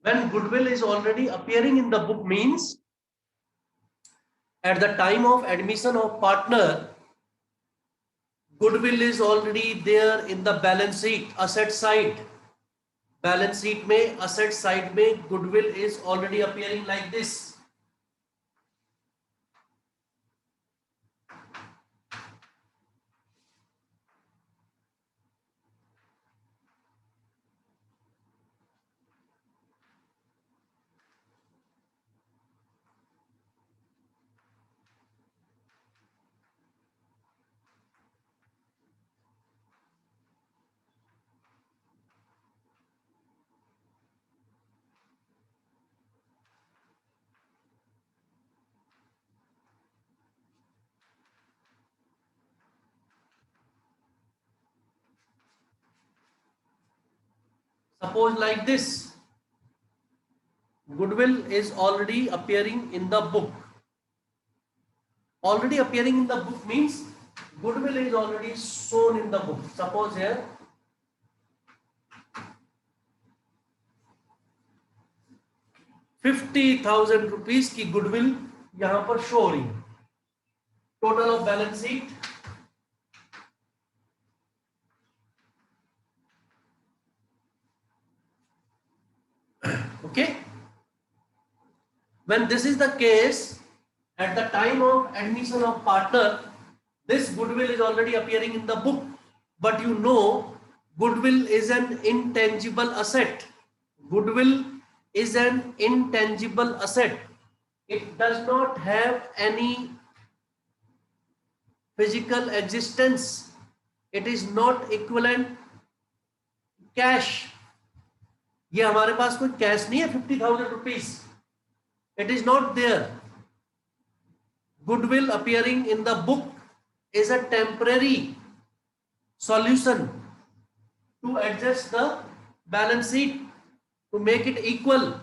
When goodwill is already appearing in the book means at the time of admission of partner, goodwill is already there in the balance sheet, asset side. Balance sheet में asset side में goodwill is already appearing like this. Suppose like this, goodwill is already appearing in the book. Already appearing in the book means goodwill is already shown in the book. Suppose here 50,000 rupees की goodwill यहां पर show हो रही है. Total of balance sheet okay. When this is the case, at the time of admission of partner, this goodwill is already appearing in the book, but you know goodwill is an intangible asset. Goodwill is an intangible asset. It does not have any physical existence. It is not equivalent cash. ये हमारे पास कोई cash नहीं है 50,000 rupees. It is not there. Goodwill appearing in the book is a temporary solution to adjust the balance sheet to make it equal.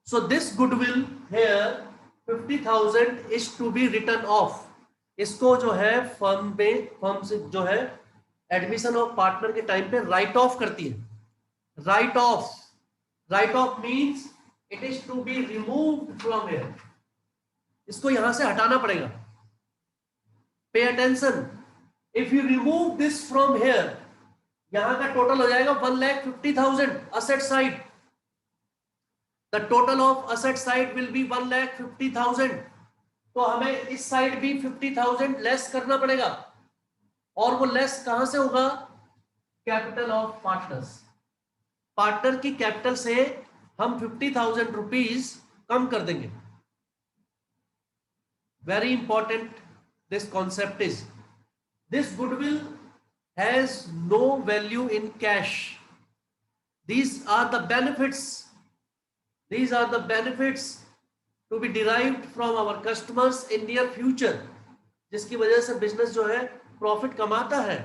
So this goodwill here 50,000 is to be written off. इसको जो है firm से जो है admission of partner के time पे write off करती है. Write off means it is to be removed from here. इसको यहां से हटाना पड़ेगा. Pay attention, if you remove this from here, यहां का टोटल हो जाएगा 1,50,000 asset side. The total of asset side will be 1,50,000. तो हमें इस साइड भी 50,000 लेस करना पड़ेगा. और वो लेस कहां से होगा? Capital of partners. पार्टनर की कैपिटल से हम 50,000 रुपीज कम कर देंगे. Very important this concept is, this goodwill has no value in cash. These are the benefits to be derived from our customers in near future, जिसकी वजह से business जो है प्रॉफिट कमाता है.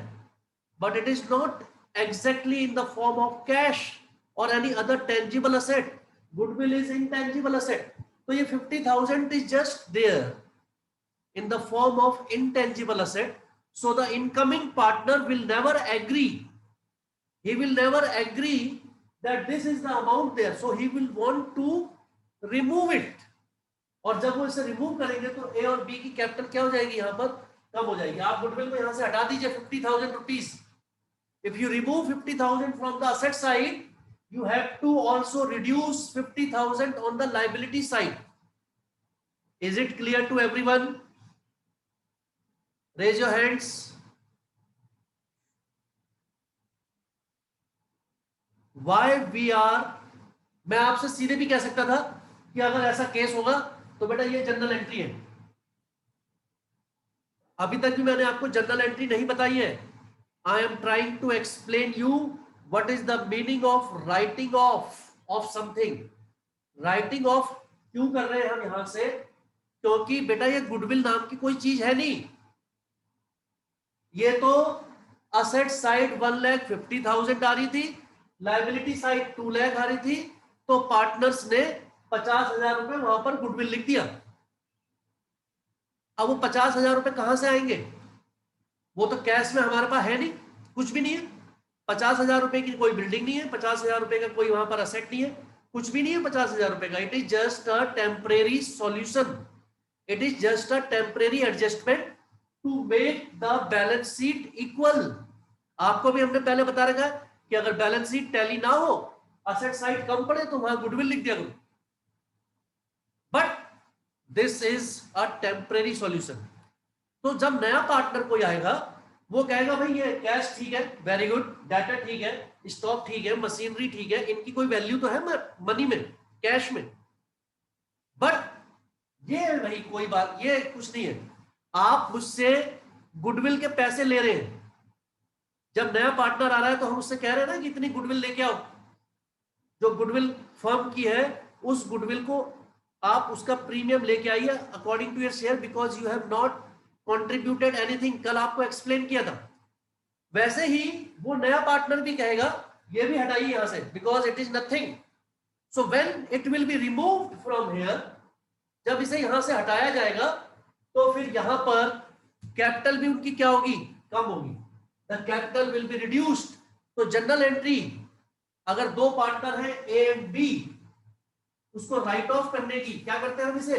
But it is not exactly in the form of cash or any other tangible asset. Goodwill is intangible asset. So ये 50,000 is just there in the form of intangible asset. So the incoming partner will never agree. He will never agree that this is the amount there. So he will want to remove it. और जब वो इसे remove करेंगे तो A और B की capital क्या हो जाएगी? यहाँ पर कम हो जाएगी. आप गुडविल को यहाँ से हटा दीजिए 50,000 rupees. If you remove 50,000 from the asset side, you have to also reduce 50,000 on the liability side. Is it clear to everyone? Raise your hands. Why we are, मैं आपसे सीधे भी कह सकता था कि अगर ऐसा केस होगा तो बेटा ये जनरल एंट्री है. अभी तक भी मैंने आपको जनरल एंट्री नहीं बताई है. I am trying to explain you what is the meaning of writing off of something. Writing off क्यों कर रहे हैं हम यहां से? क्योंकि बेटा ये गुडविल नाम की कोई चीज है नहीं. ये तो असेट साइड 1,50,000 आ रही थी, लाइबिलिटी साइड 2 लाख आ रही थी. तो पार्टनर्स ने 50,000 रुपए वहां पर गुडविल लिख दिया. अब वो 50,000 रुपए कहां से आएंगे? वो तो कैश में हमारे पास है नहीं, कुछ भी नहीं है. 50,000 रुपए की कोई बिल्डिंग नहीं है, 50,000 रुपए का कोई वहां पर असेट नहीं है. कुछ भी नहीं है 50,000 रुपए का. It is just a temporary solution. It is just a temporary adjustment to make the balance sheet equal. आपको भी हमने पहले बता रखा कि अगर बैलेंस शीट टैली ना हो, असेट साइड कम पड़े, तो वहां गुडविल लिख दिया करो. But this is a temporary solution. तो जब नया पार्टनर कोई आएगा, वो कहेगा भाई ये कैश ठीक है, वेरी गुड, डाटा ठीक है, स्टॉक ठीक है, मशीनरी ठीक है, इनकी कोई वैल्यू तो है मनी में, कैश में. बट ये भाई कोई बात, ये कुछ नहीं है. आप मुझसे गुडविल के पैसे ले रहे हैं. जब नया पार्टनर आ रहा है तो हम उससे कह रहे हैं ना कि इतनी गुडविल लेके आओ. जो गुडविल फर्म की है, उस गुडविल को आप उसका प्रीमियम लेके आइए according to your share, because you have not contributed anything. कल आपको एक्सप्लेन किया था. वैसे ही वो नया पार्टनर भी कहेगा ये भी हटाइए यहां से, because it is nothing. So when it will be removed from here, जब इसे यहां से हटाया जाएगा, तो फिर यहां पर कैपिटल भी उनकी क्या होगी, कम होगी. The capital will be reduced. तो जनरल एंट्री, अगर दो पार्टनर है ए एंड बी, उसको राइट ऑफ करने की क्या करते हैं हम इसे,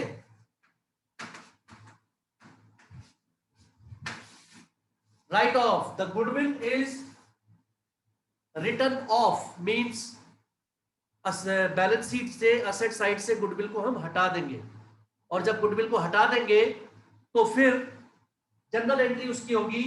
right of. The goodwill is return of, means balance sheet से, असेट साइड से गुडविल को हम हटा देंगे. और जब गुडविल को हटा देंगे तो फिर जनरल एंट्री उसकी होगी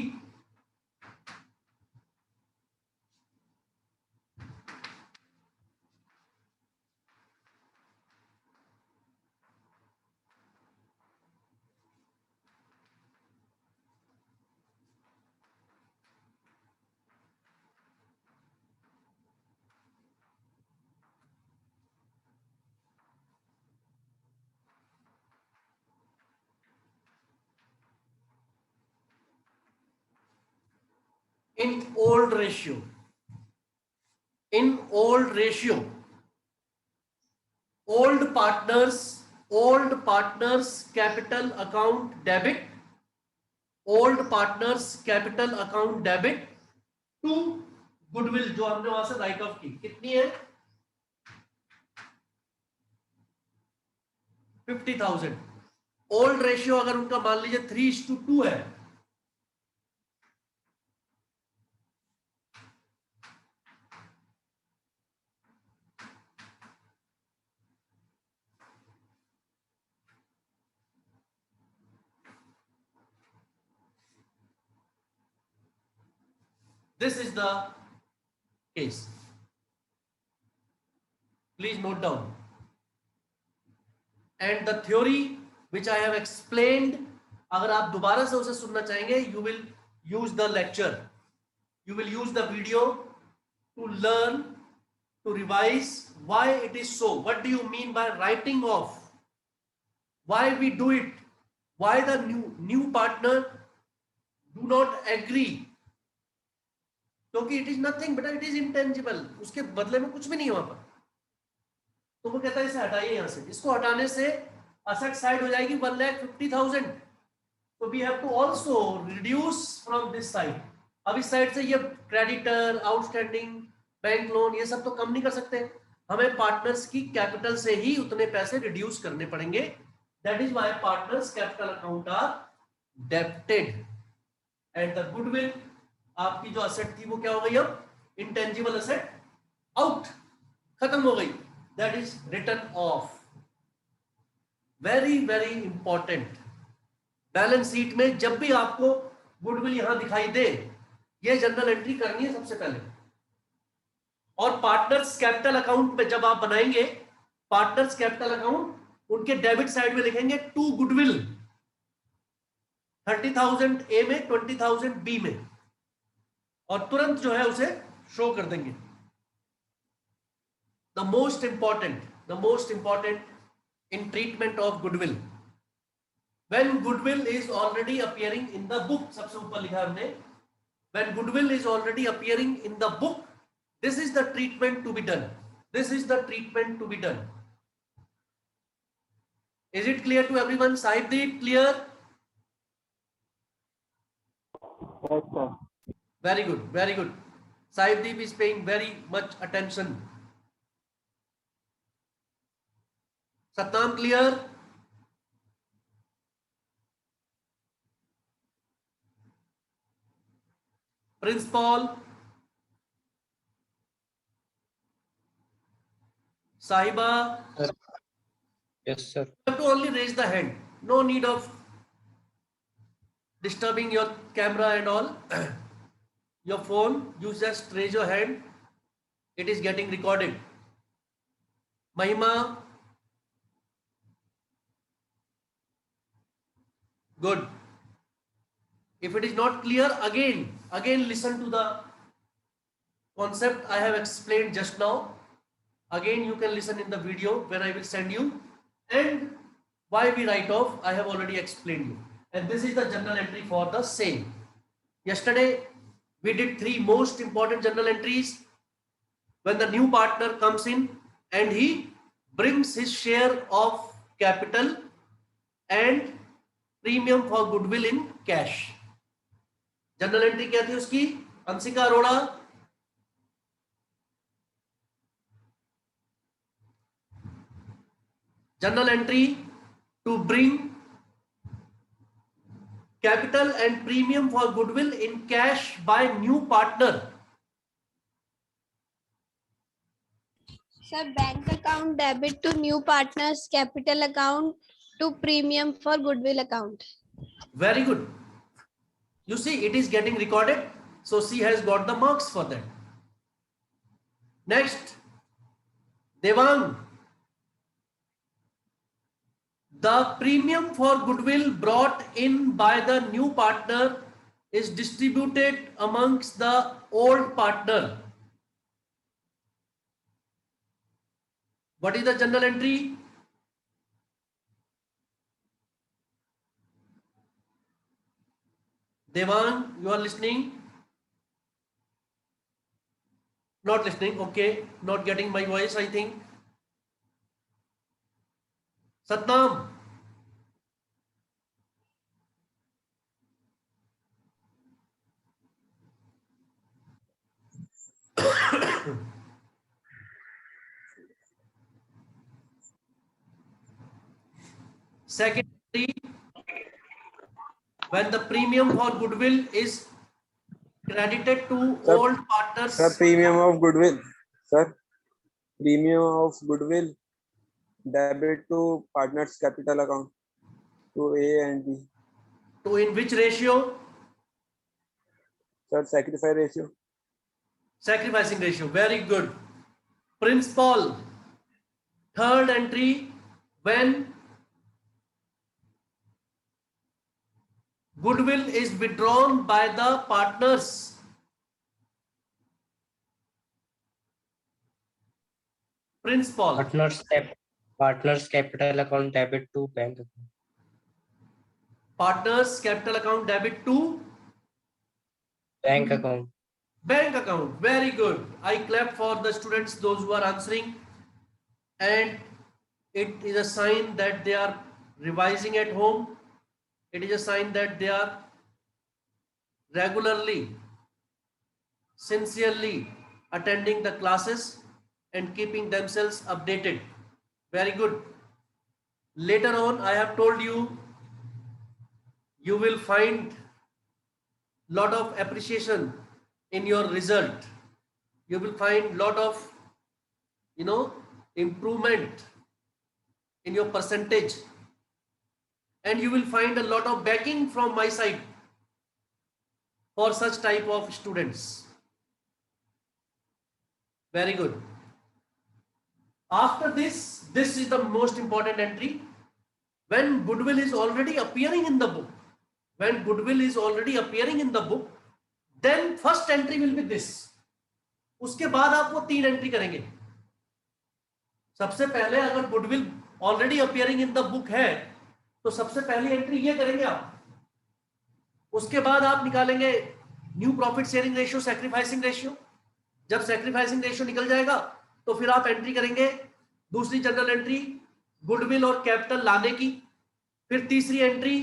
in old ratio. In old ratio, old partners capital account debit, old partners capital account debit to goodwill जो हमने वहां से राइट ऑफ की, कितनी है 50,000. ओल्ड रेशियो अगर उनका मान लीजिए 3:2 है, this is the case. Please note down. And the theory which I have explained, अगर आप दोबारा से उसे सुनना चाहेंगे, you will use the lecture, you will use the video to learn, to revise why it is so. What do you mean by writing off? Why we do it? Why the new partner do not agree? क्योंकि it is nothing बेटा, it is intangible, उसके बदले में कुछ भी नहीं है वहां पर. तो वो कहता है इसे हटाइए यहां से. इसको हटाने से असेट साइड हो जाएगी 1,50,000. तो we have to also reduce from this side. अब इस साइड से ये क्रेडिटर, आउटस्टैंडिंग, बैंक लोन, ये सब तो कम नहीं कर सकते. हमें पार्टनर्स की कैपिटल से ही उतने पैसे रिड्यूस करने पड़ेंगे. That is why partners capital account are debited. And the goodwill, आपकी जो असेट थी वो क्या हो गई, अब इंटेंजिबल असेट आउट, खत्म हो गई. That is return of. Very very important. Balance sheet में जब भी आपको गुडविल यहां दिखाई दे, ये जनरल एंट्री करनी है सबसे पहले. और पार्टनर्स कैपिटल अकाउंट में जब आप बनाएंगे, पार्टनर्स कैपिटल अकाउंट, उनके डेबिट साइड में लिखेंगे टू गुडविल, 30,000 ए में, 20,000 बी में, और तुरंत जो है उसे शो कर देंगे. The most important in treatment of goodwill, when goodwill is already appearing in the book, सबसे ऊपर लिखा हमने, when goodwill is already appearing in the book, this is the treatment to be done. This is the treatment to be done. Is it clear to everyone? Sahibdeep, clear? Yes, sir. Very good, very good. Saibdeep is paying very much attention. Satnam, clear? Prince Paul, Sahiba, Sir. Yes, sir. you have to only raise the hand. No need of disturbing your camera and all. Your phone, you just raise your hand. It is getting recorded. Mahima, good. If it is not clear, again listen to the concept I have explained just now. Again, you can listen in the video when I will send you. And why we write off, I have already explained you. And this is the journal entry for the same. Yesterday, we did 3 most important journal entries. When the new partner comes in and he brings his share of capital and premium for goodwill in cash. Journal entry क्या थी उसकी? Anshika Arora, journal entry to bring capital and premium for goodwill in cash by new partner. Sir, bank account debit to new partners, capital account to premium for goodwill account. Very good. You see, it is getting recorded, so she has got the marks for that. Next, Devang. The premium for goodwill brought in by the new partner is distributed amongst the old partner. What is the journal entry? Devang, you are listening? Not listening, okay. Not getting my voice, I think. Satnam. Secondly, when the premium for goodwill is credited to Sir, old partners. Sir, premium of goodwill. Sir, premium of goodwill debit to partners capital account to A and B. To in which ratio? Sir, sacrifice ratio. Sacrificing ratio. Very good. Prince Paul. Third entry, when goodwill is withdrawn by the partners. Prince Paul. Partners capital account debit to bank account. Partners capital account debit to Bank account. bank account. Very good. I clap for the students, those who are answering. And it is a sign that they are revising at home. It is a sign that they are regularly, sincerely attending the classes and keeping themselves updated. Very good. Later on, I have told you, you will find lot of appreciation in your result. You will find lot of, improvement in your percentage. And you will find a lot of backing from my side for such type of students. Very good. After this is the most important entry. When goodwill is already appearing in the book, then first entry will be this. उसके बाद आप वो 3 entry करेंगे. सबसे पहले अगर goodwill already appearing in the book है तो सबसे पहली एंट्री ये करेंगे आप. उसके बाद आप निकालेंगे new profit sharing ratio, sacrificing ratio. जब सैक्रिफाइसिंग रेशियो निकल जाएगा तो फिर आप एंट्री करेंगे दूसरी जनरल एंट्री गुडविल और कैपिटल लाने की. फिर तीसरी entry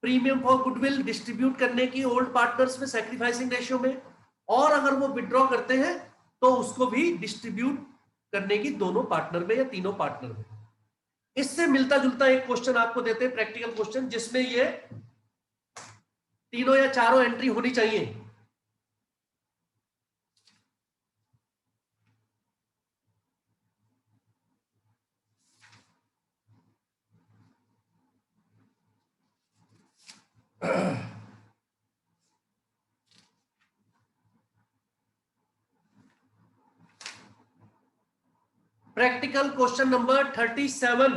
premium for goodwill distribute करने की ओल्ड पार्टनर्स में सैक्रिफाइसिंग रेशियो में, और अगर वो विड्रॉ करते हैं तो उसको भी डिस्ट्रीब्यूट करने की दोनों पार्टनर में या तीनों पार्टनर में. इससे मिलता जुलता एक क्वेश्चन आपको देते हैं, प्रैक्टिकल क्वेश्चन, जिसमें ये तीनों या चारों एंट्री होनी चाहिए। Practical question number 37।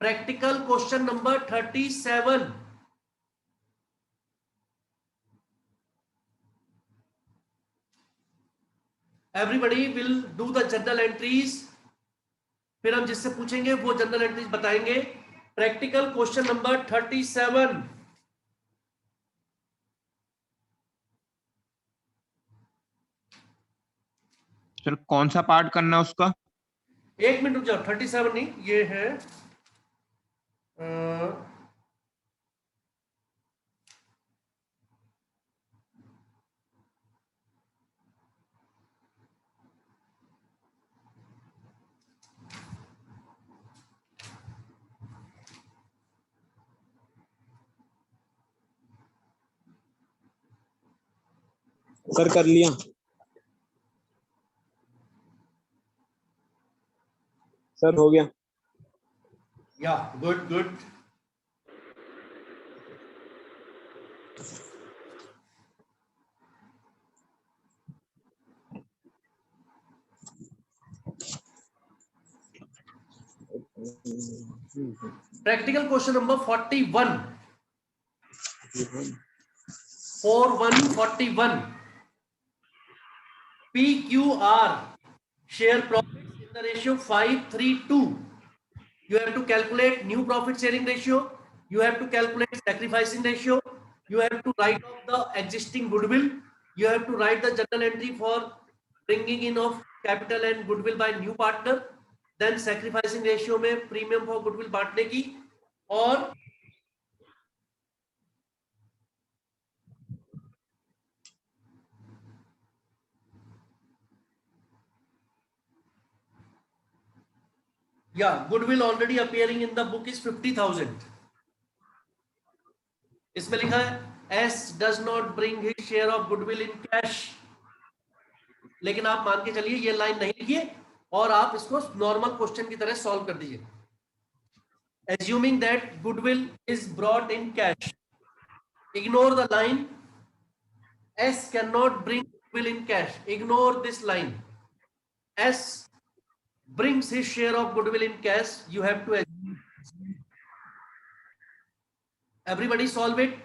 Practical question number 37। Everybody will do the general entries. फिर हम जिससे पूछेंगे वो जनरल एंट्रीज बताएंगे। Practical question number 37। सर कौन सा पार्ट करना है उसका? एक मिनट रुक जाओ, 37 नहीं, ये है सर कर लिया सर, हो गया। या good good. Practical question number 41। 4141। PQR share profits in the ratio 5:3:2. You have to calculate new profit sharing ratio. You have to calculate sacrificing ratio. You have to write off the existing goodwill. You have to write the journal entry for bringing in of capital and goodwill by new partner. Then sacrificing ratio में premium for goodwill बांटने की, और yeah, goodwill already appearing in the book is 50,000. इसमें लिखा है S does not bring his share of goodwill in cash. लेकिन आप मान के चलिए ये लाइन नहीं लिखिए और आप इसको नॉर्मल क्वेश्चन की तरह सॉल्व कर दीजिए। Assuming that goodwill is brought in cash, ignore the line S cannot bring goodwill in cash. Ignore this line. S brings his share of goodwill in cash. You have to everybody solve it,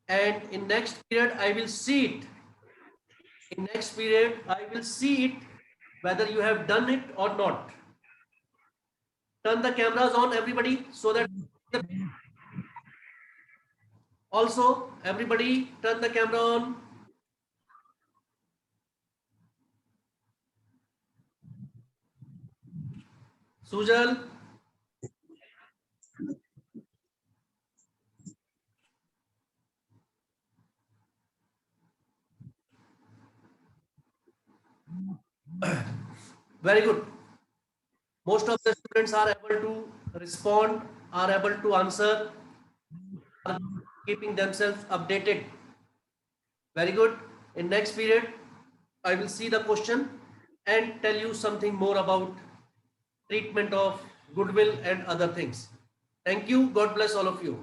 and in next period I will see it. In next period I will see it whether you have done it or not. Turn the cameras on, everybody, so that also everybody turn the camera on. Sujal, very good. Most of the students are able to respond, are able to answer, are keeping themselves updated. Very good. In next period, I will see the question and tell you something more about treatment of goodwill and other things. Thank you. God bless all of you.